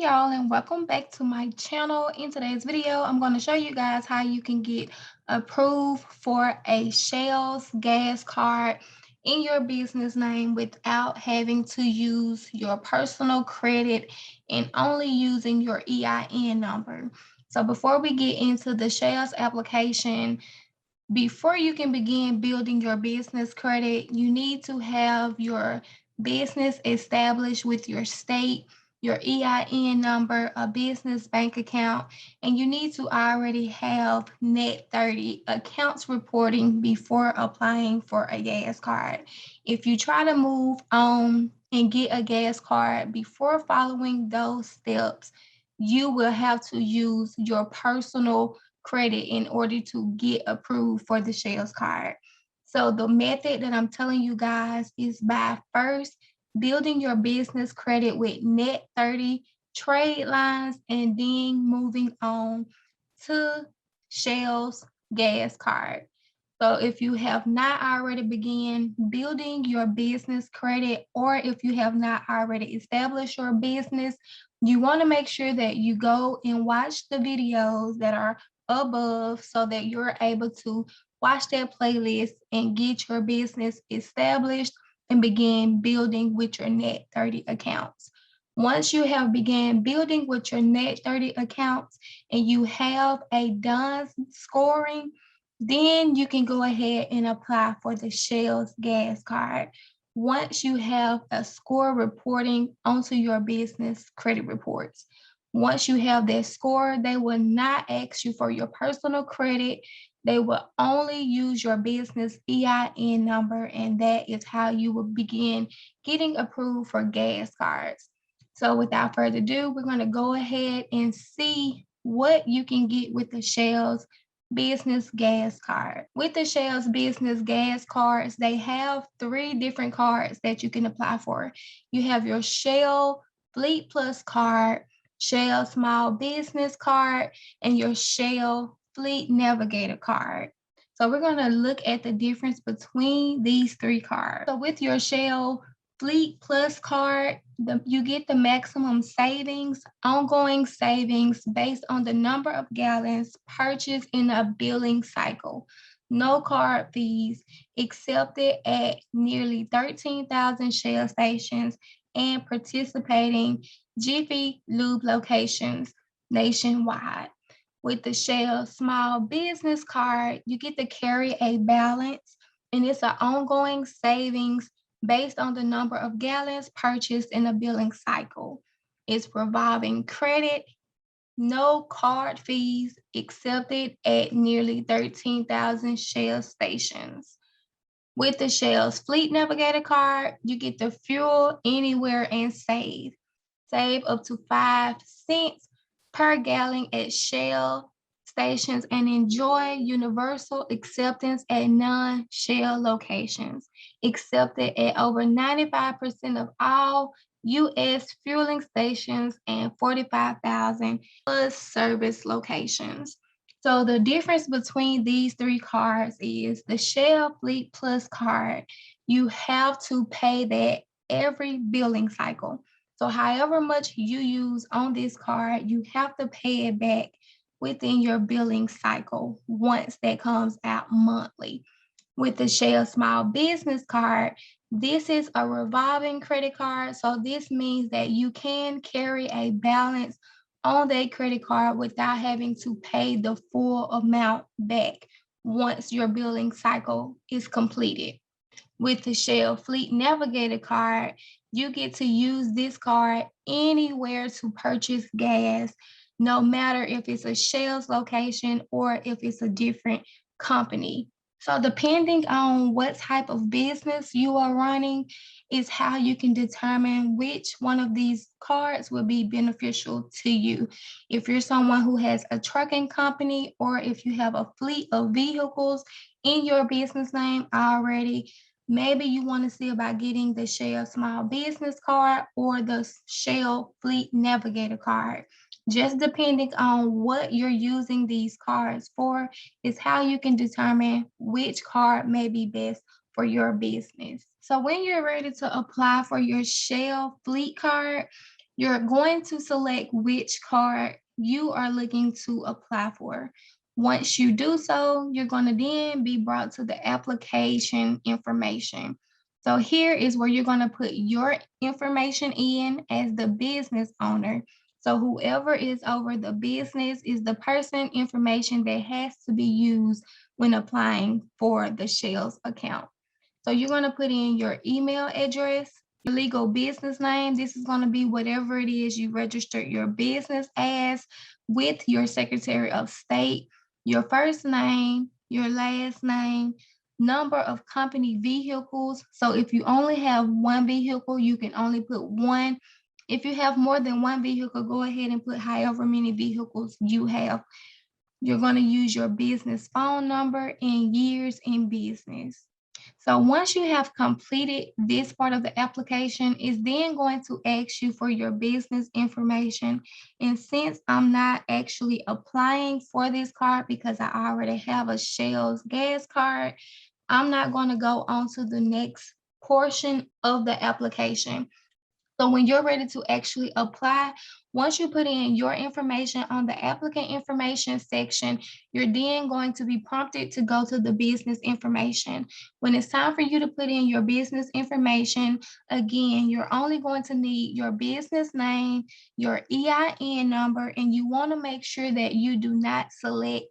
y'all, and welcome back to my channel. In today's video, I'm going to show you guys how you can get approved for a Shell's gas card in your business name without having to use your personal credit and only using your EIN number. So before we get into the Shell's application, before you can begin building your business credit, you need to have your business established with your state, your EIN number, a business bank account, and you need to already have net 30 accounts reporting before applying for a gas card. If you try to move on and get a gas card before following those steps, you will have to use your personal credit in order to get approved for the Shell's card. So the method that I'm telling you guys is by first building your business credit with net 30 trade lines and then moving on to Shell's gas card. So if you have not already begun building your business credit, or if you have not already established your business, you want to make sure that you go and watch the videos that are above so that you're able to watch that playlist and get your business established and begin building with your net 30 accounts. Once you have begun building with your net 30 accounts and you have a done scoring, then you can go ahead and apply for the Shell's gas card. Once you have a score reporting onto your business credit reports. Once you have that score, they will not ask you for your personal credit. They will only use your business EIN number, and that is how you will begin getting approved for gas cards. So without further ado, we're going to go ahead and see what you can get with the Shell's business gas card. With the Shell's business gas cards, they have 3 different cards that you can apply for. You have your Shell Fleet Plus card, Shell Small Business card, and your Shell Fleet Navigator card. So we're going to look at the difference between these 3 cards. So with your Shell Fleet Plus card, you get the maximum savings, ongoing savings based on the number of gallons purchased in a billing cycle. No card fees accepted at nearly 13,000 Shell stations and participating Jiffy Lube locations nationwide. With the Shell Small Business Card, you get to carry a balance, and it's an ongoing savings based on the number of gallons purchased in a billing cycle. It's revolving credit, no card fees accepted at nearly 13,000 Shell stations. With the Shell's Fleet Navigator card, you get the fuel anywhere and save. Save up to 5 cents per gallon at Shell stations and enjoy universal acceptance at non-Shell locations. Accepted at over 95% of all U.S. fueling stations and 45,000 plus service locations. So the difference between these 3 cards is the Shell Fleet Plus card. You have to pay that every billing cycle. So however much you use on this card, you have to pay it back within your billing cycle once that comes out monthly. With the Shell Small Business card, this is a revolving credit card. So this means that you can carry a balance on that credit card without having to pay the full amount back once your billing cycle is completed. With the Shell Fleet Navigator card, you get to use this card anywhere to purchase gas, no matter if it's a Shell's location or if it's a different company. So depending on what type of business you are running is how you can determine which one of these cards will be beneficial to you. If you're someone who has a trucking company, or if you have a fleet of vehicles in your business name already, maybe you want to see about getting the Shell Small Business card or the Shell Fleet Navigator card. Just depending on what you're using these cards for is how you can determine which card may be best for your business. So when you're ready to apply for your Shell Fleet card, You're going to select which card you are looking to apply for. Once you do so, you're going to then be brought to the application information. So here is where you're going to put your information in as the business owner. So whoever is over the business is the person information that has to be used when applying for the Shells account. So you're going to put in your email address, your legal business name. This is going to be whatever it is you registered your business as with your Secretary of State, your first name, your last name, number of company vehicles. So if you only have one vehicle, you can only put one. If you have more than one vehicle, go ahead and put however many vehicles you have. You're going to use your business phone number and years in business. So once you have completed this part of the application, it's then going to ask you for your business information. And since I'm not actually applying for this card because I already have a Shell's gas card, I'm not going to go on to the next portion of the application. So when you're ready to actually apply, once you put in your information on the applicant information section, you're then going to be prompted to go to the business information. When it's time for you to put in your business information, again, you're only going to need your business name, your EIN number, and you want to make sure that you do not select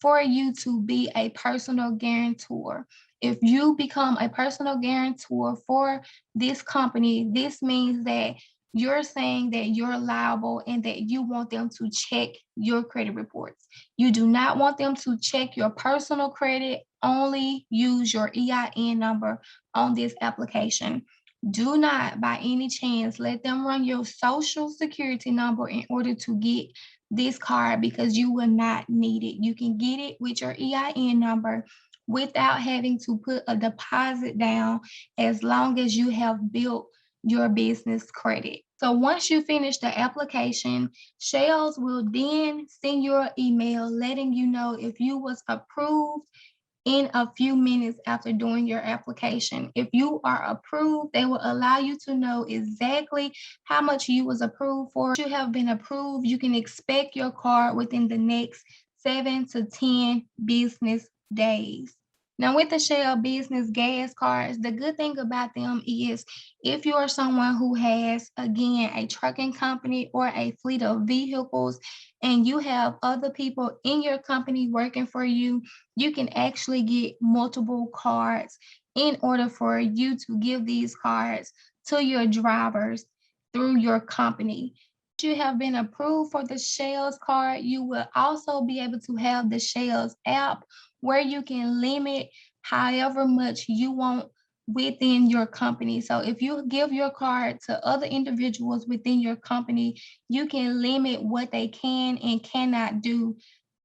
for you to be a personal guarantor. If you become a personal guarantor for this company, this means that you're saying that you're liable and that you want them to check your credit reports. You do not want them to check your personal credit, only use your EIN number on this application. Do not, by any chance, let them run your social security number in order to get this card because you will not need it. You can get it with your EIN number without having to put a deposit down as long as you have built your business credit. So once you finish the application, Shells will then send you an email letting you know if you was approved in a few minutes after doing your application. If you are approved, they will allow you to know exactly how much you was approved for. If you have been approved, you can expect your card within the next 7 to 10 business days. Now, with the Shell Business Gas cards, the good thing about them is if you are someone who has, again, a trucking company or a fleet of vehicles, and you have other people in your company working for you, you can actually get multiple cards in order for you to give these cards to your drivers through your company. If you have been approved for the Shells card, you will also be able to have the Shells app where you can limit however much you want within your company. So if you give your card to other individuals within your company, you can limit what they can and cannot do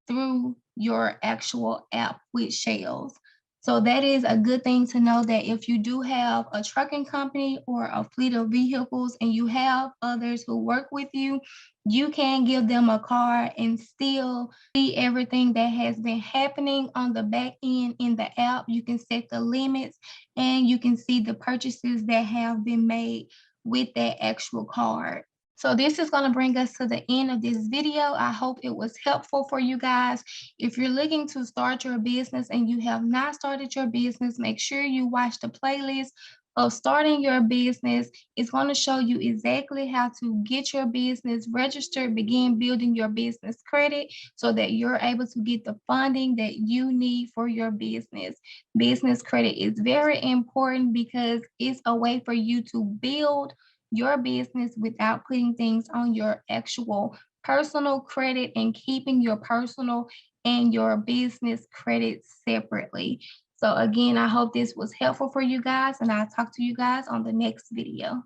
through your actual app with Shells. So that is a good thing to know that if you do have a trucking company or a fleet of vehicles and you have others who work with you, you can give them a card and still see everything that has been happening on the back end in the app. You can set the limits and you can see the purchases that have been made with that actual card. So this is going to bring us to the end of this video. I hope it was helpful for you guys. If you're looking to start your business and you have not started your business, make sure you watch the playlist of starting your business. It's going to show you exactly how to get your business registered, begin building your business credit so that you're able to get the funding that you need for your business. Business credit is very important because it's a way for you to build your business without putting things on your actual personal credit and keeping your personal and your business credit separately. So again, I hope this was helpful for you guys, and I'll talk to you guys on the next video.